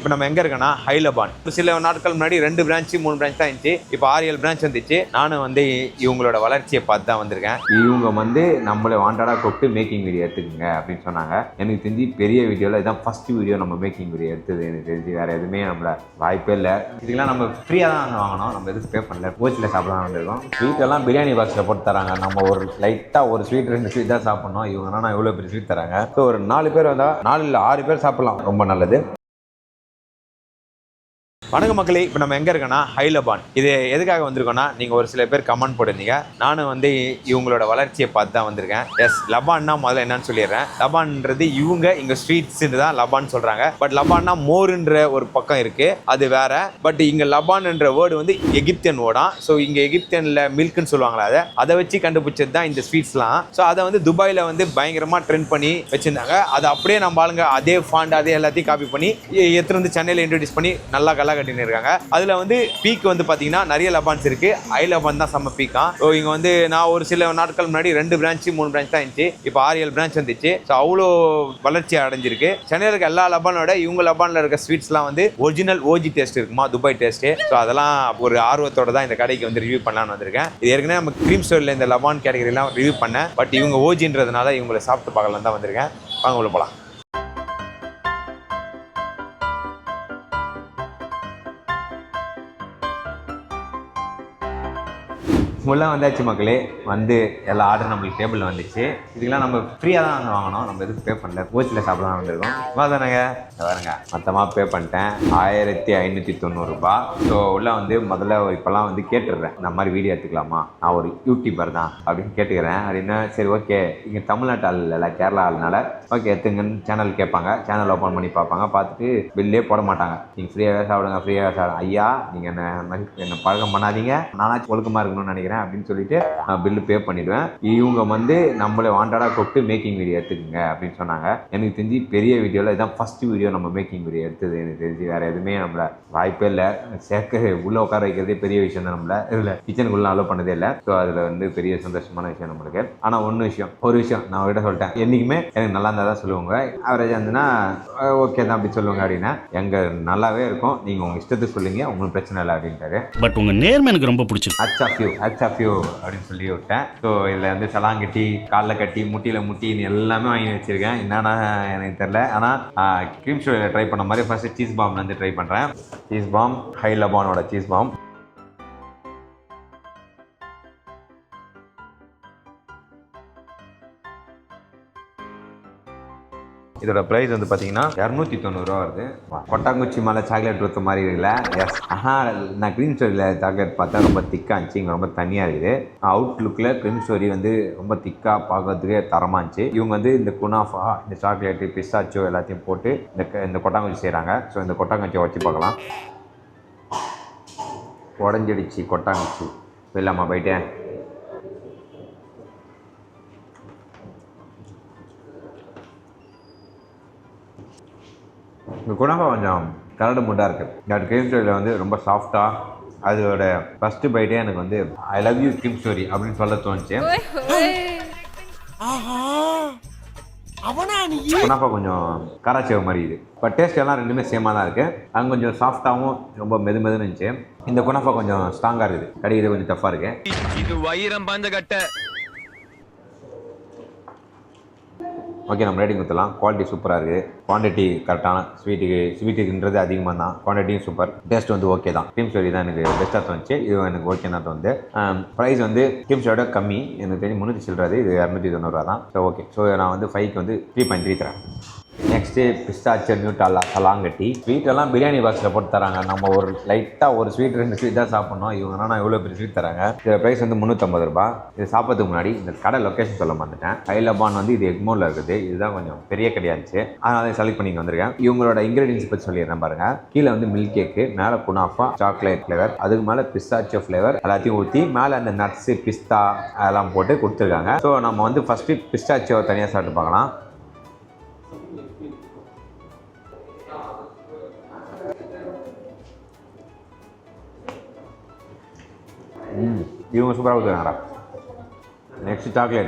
இப்போ நம்ம எங்கே இருக்கோன்னா ஹைலபான். சில நாட்கள் முன்னாடி 2 பிரான்ச்சு 3 பிரான்ச் தான் இருந்துச்சு. இப்போ 6-7 பிரான்ச் வந்துச்சு. நானும் வந்து இவங்களோட வளர்ச்சியை பார்த்து தான் வந்திருக்கேன். இவங்க வந்து நம்மளை வாண்டடாக கூப்பிட்டு மேக்கிங் வீடியோ எடுத்துக்கோங்க அப்படின்னு சொன்னாங்க. எனக்கு தெரிஞ்சு பெரிய வீடியோவில் இதுதான் ஃபர்ஸ்ட் வீடியோ நம்ம மேக்கிங் வீடியோ எடுத்தது. எனக்கு தெரிஞ்சு வேறு எதுவுமே நம்மள வாய்ப்பே இல்லை. இதுக்கெல்லாம் நம்ம ஃப்ரீயாக தான் வாங்கணும், நம்ம எதுவும் பே பண்ணல. கோச்சில் சாப்பிட தான் வந்திருக்கோம். ஸ்வீட்டெல்லாம் பிரியாணி பாக்ஸில் போட்டு தராங்க. நம்ம ஒரு லைட்டாக ஒரு ஸ்வீட் 2 ஸ்வீட் தான் சாப்பிட்ணும். இவங்கன்னா நான் இவ்வளோ பெரிய ஸ்வீட் தராங்க. ஸோ ஒரு 4 பேர் வந்தால் 4 இல்லை 6 பேர் சாப்பிட்லாம். ரொம்ப நல்லது. வணக்கம் மக்களே, இப்போ நம்ம எங்கே இருக்கோன்னா ஹைலபான். இது எதுக்காக வந்திருக்கோன்னா, நீங்கள் ஒரு சில பேர் கமெண்ட் போட்டிருந்தீங்க. நானும் வந்து இவங்களோட வளர்ச்சியை பார்த்து தான் வந்திருக்கேன். எஸ், லபான்னா முதல்ல என்னன்னு சொல்லிடுறேன். லபான்ன்றது இவங்க இங்கே ஸ்வீட்ஸ்ன்னு தான் லபான்னு சொல்கிறாங்க. பட் லபான்னா மோருன்ற ஒரு பக்கம் இருக்குது, அது வேற. பட் இங்கே லபான்ன்ற வேர்டு வந்து எகிப்தியன் வேர்டாம். ஸோ இங்கே எகிப்தியனில் மில்க்குன்னு சொல்லுவாங்களா, அதை வச்சு கண்டுபிடிச்சது தான் இந்த ஸ்வீட்ஸ்லாம். ஸோ அதை வந்து துபாயில் வந்து பயங்கரமாக ட்ரெண்ட் பண்ணி வச்சுருந்தாங்க. அதை அப்படியே நம்ம ஆளுங்க அதே ஃபாண்ட் அதே எல்லாத்தையும் காப்பி பண்ணி எடுத்துகிட்டு வந்து சென்னையில் இன்ட்ரடியூஸ் பண்ணி நல்லா கட்டின்னு இருக்காங்க. அதுல வந்து பீக் வந்து பாத்தீங்கன்னா நிறைய லபான்ஸ் இருக்கு. ஐ லபான் தான் செம்ம பீக்கா. ஸோ இங்க வந்து நான் ஒரு சில நாட்கள் முன்னாடி 2 பிரான்ச்சு 3 பிரான்ச் தான் இருந்துச்சு. இப்போ 6-7 பிரான்ச் வந்துச்சு. ஸோ அவ்வளோ வளர்ச்சி அடைஞ்சிருக்கு. சென்னையில் இருக்க எல்லா லபானோட இவங்க லபான்ல இருக்க ஸ்வீட்ஸ்லாம் வந்து ஒரிஜினல் ஓஜி டேஸ்ட் இருக்குமா, துபாய் டேஸ்ட். ஸோ அதெல்லாம் ஒரு ஆர்வத்தோட தான் இந்த கடைக்கு வந்து ரிவ்யூ பண்ணலான்னு வந்திருக்கேன். இது ஏற்கனவே நம்ம க்ரீம் ஸ்டோரில் இந்த லபான் கேட்டகரிலாம் ரிவ்யூ பண்ணேன். பட் இவங்க ஓஜின்றதுனால இவங்களை சாப்பிட்டு பார்க்கலாம் தான் வந்திருக்கேன். வாங்க உள்ள போகலாம். உள்ளே வந்தாச்சு மக்களே. வந்து எல்லா ஆர்டர் நம்மளுக்கு டேபிளில் வந்துச்சு. இதுக்கெல்லாம் நம்ம ஃப்ரீயாக தான் வாங்கணும், நம்ம எதுவும் பே பண்ணல. கோச்சில் சாப்பிட தான் வந்திருக்கோம். வாதானங்க பாருங்க, மொத்தமாக பே பண்ணிட்டேன் 1590 ரூபாய். ஸோ உள்ளே வந்து முதல்ல இப்போல்லாம் வந்து கேட்டுடுறேன், இந்த மாதிரி வீடியோ எடுத்துக்கலாமா, நான் ஒரு யூடியூபர் தான் அப்படின்னு கேட்டுக்கிறேன். அப்படின்னா சரி ஓகே, இங்கே தமிழ்நாட்டு ஆள் இல்லை கேரளா ஆள்னால ஓகே எடுத்துங்கன்னு சேனல் கேட்பாங்க. சேனல் ஓப்பன் பண்ணி பார்ப்பாங்க. பார்த்துட்டு பில்லே போட மாட்டாங்க. நீங்கள் ஃப்ரீயாகவே சாப்பிடுங்க, ஃப்ரீயாகவே சாப்பிடுங்க. ஐயா நீங்கள் என்ன பழக்கம் பண்ணாதீங்க, நானாச்சும் ஒழுக்கமாக இருக்கணும்னு நினைக்கிறேன் அப்படின்னு சொல்லிட்டு நான் பில்லு பே பண்ணிடுவேன். இவங்க வந்து நம்மளை வாண்டடாக கூப்பிட்டு மேக்கிங் வீடியோ எடுத்துக்கோங்க அப்படின்னு சொன்னாங்க. எனக்கு தெரிஞ்சு பெரிய வீடியோவில் இதுதான் ஃபர்ஸ்ட் வீடியோ நம்ம மேக்கிங் வீடியோ எடுத்தது. எனக்கு தெரிஞ்சு வேறு எதுவுமே நம்மள வாய்ப்பே இல்லை. சேர்க்க உள்ளே உட்கார வைக்கிறதே பெரிய விஷயம் தான். நம்மள இதில் கிச்சனுக்குள்ளே அலோவ் பண்ணதே இல்லை. ஸோ அதில் வந்து பெரிய சந்தோஷமான விஷயம் நம்மளுக்கு. ஆனால் ஒரு விஷயம் நான் அவர்கிட்ட சொல்லிட்டேன், என்றைக்குமே எனக்கு நல்லா இருந்தால் தான் சொல்லுவாங்க. அவரேஜ் இருந்துன்னா ஓகே தான் அப்படி சொல்லுவாங்க. அப்படின்னா எங்கள் நல்லாவே இருக்கும், நீங்கள் உங்கள் இஷ்டத்துக்கு சொல்லுங்க, உங்களுக்கு பிரச்சனை இல்லை அப்படின்ட்டாரு. பட் உங்கள் நேர்மை எனக்கு ரொம்ப பிடிச்சிருக்கு. ஹச் அப்படின்னு சொல்லி விட்டேன். ஸோ இதில் வந்து சலாங்கட்டி, காலில் கட்டி, முட்டியில் முட்டின்னு எல்லாமே வாங்கி வச்சுருக்கேன். என்னன்னா எனக்கு தெரில. ஆனால் க்ரீம் ஷோவில் ட்ரை பண்ண மாதிரி ஃபர்ஸ்ட் சீஸ் பாம் வந்து ட்ரை பண்ணுறேன். சீஸ் பாம், ஹைலபானோட சீஸ் பாம். இதோட ப்ரைஸ் வந்து பார்த்தீங்கன்னா 290 ரூபா வருது. கொட்டாங்குச்சி மேலே சாக்லேட் ஊற்ற மாதிரி இருக்குல்ல. எஸ், நான் க்ரீம் ஸ்டோரியில் சாக்லேட் பார்த்தா ரொம்ப திக்காக இருந்துச்சு, இங்கே ரொம்ப தனியாக இருக்குது. அவுட்லுக்கில் க்ரீம் ஸ்டோரி வந்து ரொம்ப திக்காக பார்க்கறதுக்கே தரமாக இருந்துச்சு. இவங்க வந்து இந்த குனாஃபா, இந்த சாக்லேட்டு, பிஸ்தாச்சோ எல்லாத்தையும் போட்டு இந்த கொட்டாங்குச்சி செய்கிறாங்க. ஸோ இந்த கொட்டாங்குச்சியை வச்சு பார்க்கலாம். உடஞ்சிடுச்சு கொட்டாங்குச்சி. இல்லாமா போயிட்டேன். இந்த குனாஃபா கொஞ்சம் கரடு முட்டாக இருக்குது. இந்த க்ரீம் ஸ்டோரியில் வந்து ரொம்ப சாஃப்டாக, அதோட ஃபஸ்ட்டு பைட்டே எனக்கு வந்து I love you cream story அப்படின்னு சொல்ல தோணுச்சு. குனாஃபா கொஞ்சம் காராச்சேவ மாதிரி இது. பட் டேஸ்ட் எல்லாம் ரெண்டுமே சேமாக தான் இருக்குது. அங்கே கொஞ்சம் சாஃப்டாகவும் ரொம்ப மெதுன்னு இருந்துச்சு. இந்த குனாஃபா கொஞ்சம் ஸ்ட்ராங்காக இருக்குது, கடிக்கிறது கொஞ்சம் டஃப்பாக இருக்குது. இது வைரம் பாஞ்ச கட்டை. ஓகே, நம்ம ரேட்டிங் கொடுத்துலாம். குவாலிட்டி சூப்பராக இருக்குது. குவான்டிட்டி கரெக்டான, ஸ்வீட்டுக்குன்றது அதிகமாக தான், குவான்டிட்டியும் சூப்பர். டேஸ்ட் வந்து ஓகே தான். க்ரீம் ஸ்டோரி தான் எனக்கு பெஸ்ட்டாக தோணுச்சு. இது எனக்கு ஓகே தான் தோணுது. ப்ரைஸ் வந்து க்ரீம் ஸ்டோரியோட கம்மி, எனக்கு தெரிஞ்சு 300 சில்லறது, இது 290 ரூபா தான். So okay. ஸோ நான் வந்து 5க்கு வந்து 3.3 தரேன். நெக்ஸ்ட்டு பிஸ்தாச்சோ நியூட்டாலா சலாங்கட்டி. ஸ்வீட்டெல்லாம் பிரியாணி பாக்ஸில் போட்டு தராங்க. நம்ம ஒரு லைட்டாக ஒரு ஸ்வீட் 2 ஸ்வீட் தான் சாப்பிட்ணும். இவங்கன்னா நான் இவ்வளோ பெரிய ஸ்வீட் தராங்க. இதோட ப்ரைஸ் வந்து 350 ரூபாய். இது சாப்பிட்றதுக்கு முன்னாடி இந்த கடை லொக்கேஷன் சொல்ல மாட்டேன். ஹைலபான் வந்து இது எக்மோரில் இருக்குது. இதுதான் கொஞ்சம் பெரிய கடையாக இருந்துச்சு, அதனால அதை செலக்ட் பண்ணி வந்திருக்கேன். இவங்களோட இன்கிரீடியன்ஸ் பற்றி சொல்லிடுறேன் பாருங்க. கீழே வந்து மில்க் கேக்கு, மேலே குனாஃபா சாக்லேட் ஃப்ளேவர், அதுக்கு மேலே பிஸ்தாச்சோ ஃப்ளேவர் எல்லாத்தையும் ஊற்றி மேலே அந்த நட்ஸு பிஸ்தா அதெல்லாம் போட்டு கொடுத்துருக்காங்க. ஸோ நம்ம வந்து ஃபஸ்ட்டு பிஸ்தாச்சோ தனியாக சாப்பிட்டு பார்க்கலாம். இவங்க சூப்பராக கொடுத்துருக்காங்கடா. நெக்ஸ்ட்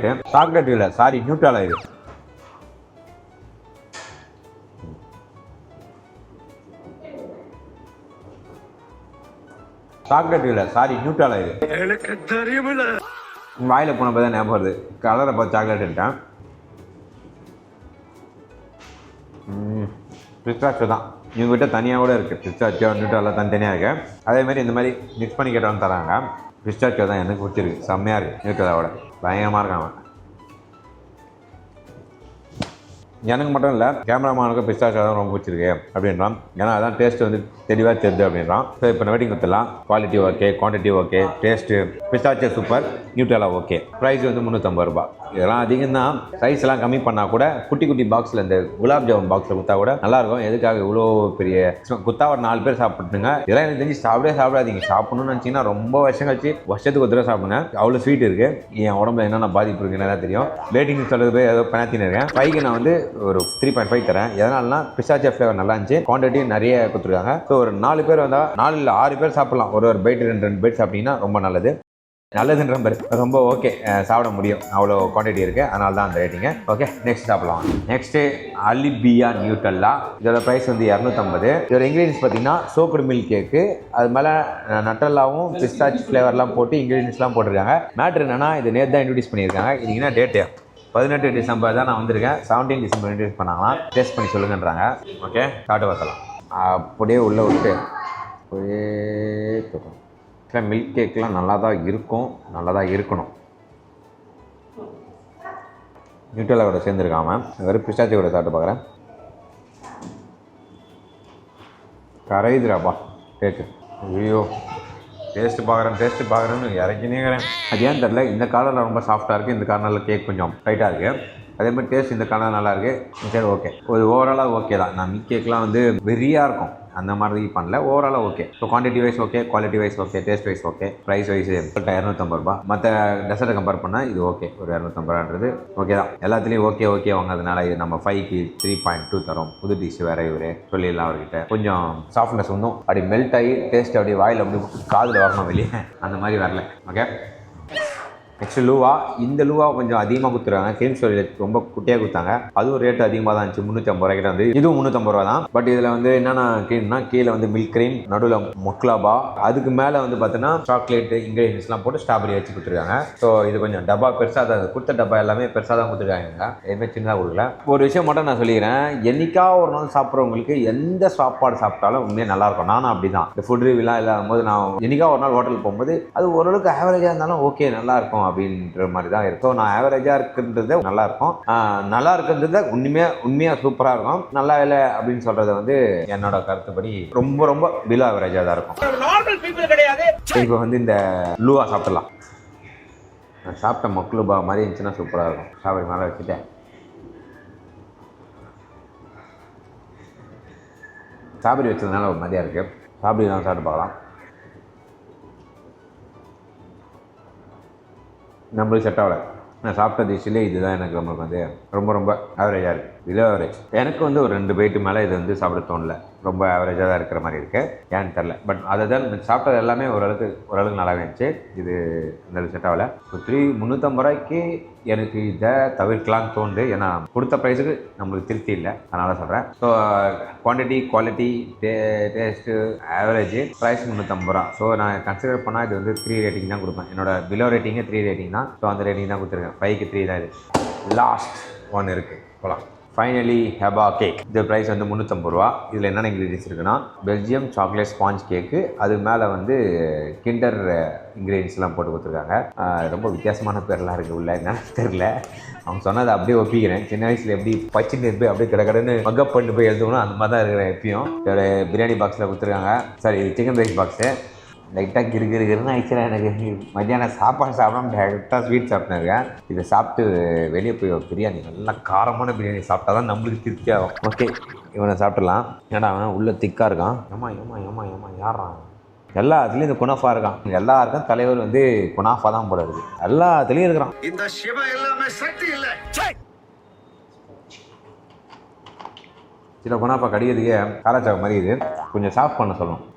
சாக்லேட் இல்லை, சாரி நியூட்ரலா. இது சாக்லேட் இல்லை, சாரி நியூட்ரலா இது. எனக்கு தெரியல. வாயில் போனப்போ தான் ஞாபகம் வருது, கலரை பார்த்து சாக்லேட் எடுத்தேன். பிஸ்தாச்சோ தான் இவங்ககிட்ட தனியாக கூட இருக்குது. பிஸ்தாச்சோ நியூட்ரலா தனித்தனியாக இருக்குது. அதேமாதிரி இந்த மாதிரி மிக்ஸ் பண்ணி கேட்டவங்க தராங்க. பிஸ்தாச்சோ தான் எனக்கு பிடிச்சிருக்கு, செம்மையாக இருக்குது. நியூட்ரலாவோட பயங்கரமாக இருக்காங்க. எனக்கு மட்டும் இல்லை, கேமராமேனுக்கு பிஸ்தாச்சோ தான் ரொம்ப பிடிச்சிருக்கு அப்படின்றான். ஏன்னா அதான் டேஸ்ட்டு வந்து தெளிவாக தெரியுது அப்படின்றான். ஸோ இப்போ வெயிட்டிங் கொடுத்துடலாம். Quality okay, quantity okay, taste pistachio super, நியூட்ரலா ஓகே. ப்ரைஸ் வந்து 350 ரூபா. இதெல்லாம் அதிகம் தான். சைஸ்லாம் கம்மி பண்ணால் கூட குட்டி குட்டி பாக்ஸில் இந்த குலாப் ஜாமுன் பாக்ஸில் கொடுத்தா கூட நல்லாயிருக்கும். எதுக்காக இவ்வளோ பெரிய குத்தா ஒரு 4 பேர் சாப்பிட்டுங்க. இதெல்லாம் எனக்கு தெரிஞ்சு சாப்பிடாதீங்க. சாப்பிடணும்னு நினச்சிங்கன்னா ரொம்ப வருஷம் கழிச்சு வருஷத்துக்கு ஒரு தடவை சாப்பிடுங்க. அவ்வளோ ஸ்வீட் இருக்குது. என் உடம்புல என்னென்ன பாதிப்பு இருக்குன்னு தான் தெரியும். ரேட்டிங் சொல்கிறது போய் ஏதோ பெனாத்தின்னு இருக்கேன். 5க்கு நான் வந்து ஒரு 3.5 தரேன். எதனாலனா பிஸ்தாச்சோ ஃப்ளேவர் நல்லா இருந்துச்சு, குவான்டிட்டி நிறைய கொடுத்துருக்காங்க. ஸோ ஒரு 4 பேர் வந்தால் 4 இல்லை 6 பேர் சாப்பிட்லாம். ஒரு பைட் 2 பைட் சாப்பிட்டீங்கன்னா ரொம்ப நல்லதுன்ற மாதிரி ரொம்ப ஓகே, சாப்பிட முடியும். அவ்வளோ குவான்டிட்டி இருக்குது, அதனால தான் அந்த ரேட்டிங்கு. ஓகே, நெக்ஸ்ட் சாப்பிடலாம். நெக்ஸ்ட்டு அலிபியா நியூட்டல்லா. இதோட ப்ரைஸ் வந்து 250. இதோட இன்க்ரீடியன்ஸ் பார்த்தீங்கன்னா சோக்குடு மில்க் கேக்கு, அது மேலே நட்டல்லாவும் பிஸ்தாச் ஃப்ளேவர்லாம் போட்டு இன்க்ரீடியன்ஸ்லாம் போட்டிருக்காங்க. மேட்ரு என்னன்னா, இது நேற்று தான் இன்ட்ரடியூஸ் பண்ணியிருக்காங்க. இது என்ன டேட்டு? 18 டிசம்பர் தான் நான் வந்திருக்கேன். 17 டிசம்பர் இன்ட்ரடியூஸ் பண்ணாங்களாம். டேஸ்ட் பண்ணி சொல்லுங்கன்றாங்க. ஓகே, சாப்பிட்டு பார்த்தலாம். அப்படியே உள்ளே விட்டு அப்படியே தூக்கணும். மில்க் கேக்லாம் நல்லா தான் இருக்கும், நல்லா தான் இருக்கணும். நியூட்ரலாவோட சேர்ந்துருக்காம வெறும் பிஸ்தாச்சியோட சாப்பிட்டு பார்க்குறேன். கரையுதுராப்பா கேக்கு. ஐயோ, டேஸ்ட்டு பார்க்குறேன்னு இறக்கினேங்கிறேன். அது ஏன்னு தெரில, இந்த கார்னரில் ரொம்ப சாஃப்டாக இருக்குது, இந்த கார்னரில் கேக் கொஞ்சம் டைட்டாக இருக்குது. அதே மாதிரி டேஸ்ட் இந்த கார்னர் நல்லா இருக்குது. சரி, ஓகே, ஒரு ஓவராலாக ஓகே தான். நான் மில்க் கேக்லாம் வந்து வெறியாக இருக்கும், அந்த மாதிரி பண்ணல. ஓவராலாக okay. So quantity wise okay, quality wise okay, taste wise okay. Price wise 250 ரூபா. மற்ற டெசர்ட்டை கம்பேர் பண்ணால் இது ஓகே. ஒரு 250 ரூபான்றது ஓகே தான். எல்லாத்துலேயும் ஓகே வாங்கிறதுனால இது நம்ம 5க்கு 3.2 தரோம். புது டிஷ் வேறு இவர் சொல்லிடலாம். அவர்கிட்ட கொஞ்சம் சாஃப்ட்னஸ் இன்னும் அப்படி மெல்ட் ஆகி டேஸ்ட் அப்படி வாயில் அப்படி காதில் வரணும் வெளியே, அந்த மாதிரி வரல. ஓகே, நெக்ஸ்ட் லூவா. இந்த லூவா கொஞ்சம் அதிகமாக கொடுத்துருவாங்க. க்ரீம் ஸ்டோரியில் ரொம்ப குட்டியாக கொடுத்தாங்க. அதுவும் ரேட்டு அதிகமாக தான் இருந்துச்சு. 350 ரூபாய்க்கிட்ட வந்து இதுவும் 350 ரூபா தான். பட் இதில் வந்து என்னென்ன க்ரீம்னா, கீழே வந்து மில்க் க்ரீம், நடுவில் மொக்லாபா, அதுக்கு மேலே வந்து பார்த்தீங்கன்னா சாக்லேட்டு இன்க்ரீடியன்ஸ்லாம் போட்டு ஸ்ட்ராபெரி வச்சு கொடுத்துருக்காங்க. ஸோ இது கொஞ்சம் டப்பா பெருசாக தான் கொடுத்த டப்பா எல்லாமே பெருசாக தான் கொடுத்துருக்காங்க. எதுவுமே சின்னதாக கொடுக்கல. ஒரு விஷயம் மட்டும் நான் சொல்லிக்கிறேன், என்னைக்கா ஒரு நாள் சாப்பிட்றவங்களுக்கு எந்த சாப்பாடு சாப்பிட்டாலும் உண்மையாக நல்லாயிருக்கும். நானும் அப்படி தான். இந்த ஃபுட் ரிவ்யூலாம் இல்லாத போது நான் என்னைக்கா ஒரு நாள் ஹோட்டலுக்கு போகும்போது அது ஓரளவுக்கு ஆவரேஜாக இருந்தாலும் ஓகே நல்லாயிருக்கும் அப்படின்ற மாதிரி தான் இருக்கும். நான் ஆவரேஜாக இருக்குன்றது நல்லா இருக்கும், நல்லா இருக்குன்றது உண்மையாக சூப்பராக இருக்கும். நல்லா இல்லை அப்படின்னு சொல்றது வந்து என்னோட கருத்துப்படி ரொம்ப பிலோ ஆவரேஜாக தான் இருக்கும். இப்போ வந்து இந்த லூவா சாப்பிடலாம். நான் சாப்பிட்ட மக்லூபா மாதிரி இருந்துச்சுன்னா சூப்பராக இருக்கும். சாப்பிட மேலே வச்சுட்டேன். சாப்பிடி வச்சதுனால ஒரு மாதிரியாக இருக்குது. சாப்பிடி தான் சாப்பிட்டு பார்க்கலாம். நம்மளுக்கு செட் ஆகலை. நான் சாப்பிட்ட டிஷ்ஷிலே இதுதான் எனக்கு நம்மளுக்கு வந்து ரொம்ப ஆவரேஜாக இருக்குது. Below average. எனக்கு வந்து ஒரு 2 பைட்டு மேலே இது வந்து சாப்பிட தோணல. ரொம்ப ஆவரேஜாக தான் இருக்கிற மாதிரி இருக்குது. ஏன்னு தெரில. பட் அதை தான் சாப்பிட்டது எல்லாமே ஓரளவுக்கு நல்லாவே இருந்துச்சு. இது இந்த செட் ஆகலை. ஸோ 350 ரூபாய்க்கு எனக்கு இதை தவிர்க்கலான்னு தோணுது. ஏன்னா கொடுத்த ப்ரைஸுக்கு நம்மளுக்கு திருப்தி இல்லை, அதனால சொல்கிறேன். So quantity, quality, taste, average, price 350 ரூபா. ஸோ நான் கன்சிடர் பண்ணால் இது வந்து 3 ரேட்டிங் தான் கொடுப்பேன். என்னோட பிலோ ரேட்டிங்கே 3 ரேட்டிங் தான். ஸோ அந்த ரேட்டிங் தான் கொடுத்துருக்கேன். 5க்கு 3 தான். இது லாஸ்ட் ஒன்று இருக்குது, போகலாம். Finally HEPA cake. இது ப்ரைஸ் வந்து 350 ரூபா. இதில் என்னென்ன இன்க்ரீடியன்ஸ் இருக்குன்னா, பெல்ஜியம் சாக்லேட் ஸ்பாஞ்ச் கேக்கு, அது மேலே வந்து கிண்டர் இன்க்ரீடியன்ஸ்லாம் போட்டு கொடுத்துருக்காங்க. ரொம்ப வித்தியாசமான பேர்லாம் இருக்குது உள்ள, என்னன்னு தெரில. அவங்க சொன்னதை அப்படியே ஒப்பிக்கிறேன். சின்ன வயசில் எப்படி பச்சின்னு போய் அப்படியே கடன்னு மக்கப் பண்ணி போய் எழுதுவோம், அந்த மாதிரி தான் இருக்கிறேன் எப்பயும். இதோட பிரியாணி பாக்ஸில் கொடுத்துருக்காங்க. Sorry, chicken rice box. லைட்டாக கிருன்னு ஆயிடுச்சுனா எனக்கு. மத்தியானம் சாப்பாடு சாப்பிடாம டேரெக்டாக ஸ்வீட் சாப்பிட்டுருக்கேன். இதை சாப்பிட்டு வெளியே போய் ஒரு பிரியாணி, நல்லா காரமான பிரியாணி சாப்பிட்டா தான் நம்மளுக்கு திருப்தியாகும். ஓகே, இவனை சாப்பிட்றலாம். ஏன்னா அவன் உள்ளே திக்காக இருக்கான். ஏமா யாரான்? எல்லாத்துலேயும் இந்த குனாஃபா இருக்கான். எல்லாருக்கும் தலைவர் வந்து குனாஃபா தான் போல இருக்குது. எல்லாத்துலேயும் இருக்கிறான். இந்த சிவ எல்லாமே சக்தி இல்லை. சில குனாஃபா கடிக்கிறதுக்கே காராச்சாவை மாதிரி இது. கொஞ்சம் சாஃப்ட் பண்ண சொல்லணும்.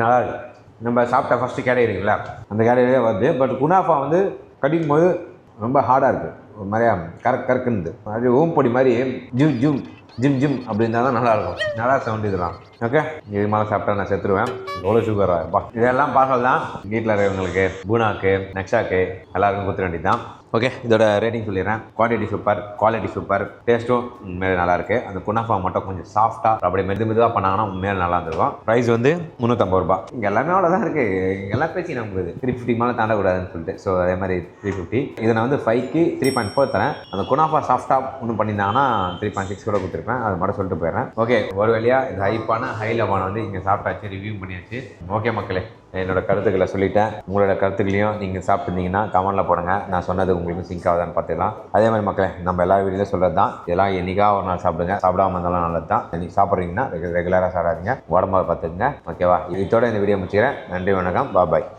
நல்லா இருக்குது. நம்ம சாப்பிட்ட ஃபஸ்ட்டு கேட்டகரிங்களா, அந்த கேட்டகரியே வருது. பட் குனாஃபா வந்து கடிக்கும் போது ரொம்ப ஹார்டாக இருக்குது. ஒரு மாதிரியா கறக்குன்னு அது ஓம்பொடி மாதிரி ஜூ ஜிம் ஜிம் அப்படி இருந்தால் தான் நல்லாயிருக்கும். நல்லா சவுண்ட் இதெல்லாம். ஓகே, இது மேலே சாப்பிட்டா நான் செத்துருவேன். எவ்வளோ சுகரா பா. இதெல்லாம் பார்க்கல் தான் வீட்டில் இருக்கிறவங்களுக்கு, பூனாக்கு, நக்ஷாக்கு எல்லாருக்கும் கொடுத்துட வேண்டியது தான். ஓகே, இதோட ரேட்டிங் சொல்லிடுறேன். குவான்டிட்டி சூப்பர், குவாலிட்டி சூப்பர், டேஸ்ட்டும் உண்மையிலே நல்லாயிருக்கு. அந்த குனாஃபா மட்டும் கொஞ்சம் சாஃப்டாக அப்படியே மெதுவாக பண்ணாங்கன்னா உண்மையிலே நல்லா இருந்திருக்கும். ப்ரைஸ் வந்து 350 ரூபா. இங்கே எல்லாமே அவ்வளோதான் இருக்குது. எல்லாம் பேசி நமக்கு 350 மேலே தாண்டக்கூடாதுன்னு சொல்லிட்டு, ஸோ அதே மாதிரி 350. இதை நான் வந்து 5க்கு 3.4 தரேன். அந்த குனாஃபா சாஃப்டாக ஒன்றும் பண்ணியிருந்தாங்கன்னா 3.6 கூட கொடுத்துருப்பேன். அது மட்டும் சொல்லிட்டு போயிடுறேன். ஓகே, ஒரு வழியாக இது ஹை லெவல் வந்து இங்கே சாப்பிட்டாச்சு, ரிவ்யூ பண்ணியாச்சு. ஓகே மக்களே, என்னோட கருத்துக்களை சொல்லிட்டேன். உங்களோட கருத்துக்களையும் நீங்கள் சாப்பிட்டுருந்தீங்கன்னா கமெண்ட்டில் போடுங்க. நான் சொன்னது உங்களுக்கு சிங்க் ஆகுதான்னு பார்த்துக்கலாம். அதே மாதிரி மக்களே, நம்ம எல்லா வீடியோலையும் சொல்கிறது தான், இதெல்லாம் என்னைக்கா ஒரு நாள் சாப்பிடுங்க. சாப்பிடாம இருந்தாலும் நல்லது தான். நீங்கள் சாப்பிட்றீங்கன்னா ரெகுலராக சாப்பிடாதீங்க, உடம்பை பார்த்துக்குங்க. ஓகேவா? இதோட இந்த வீடியோ முடிச்சுக்கிறேன். நன்றி, வணக்கம், பாய்.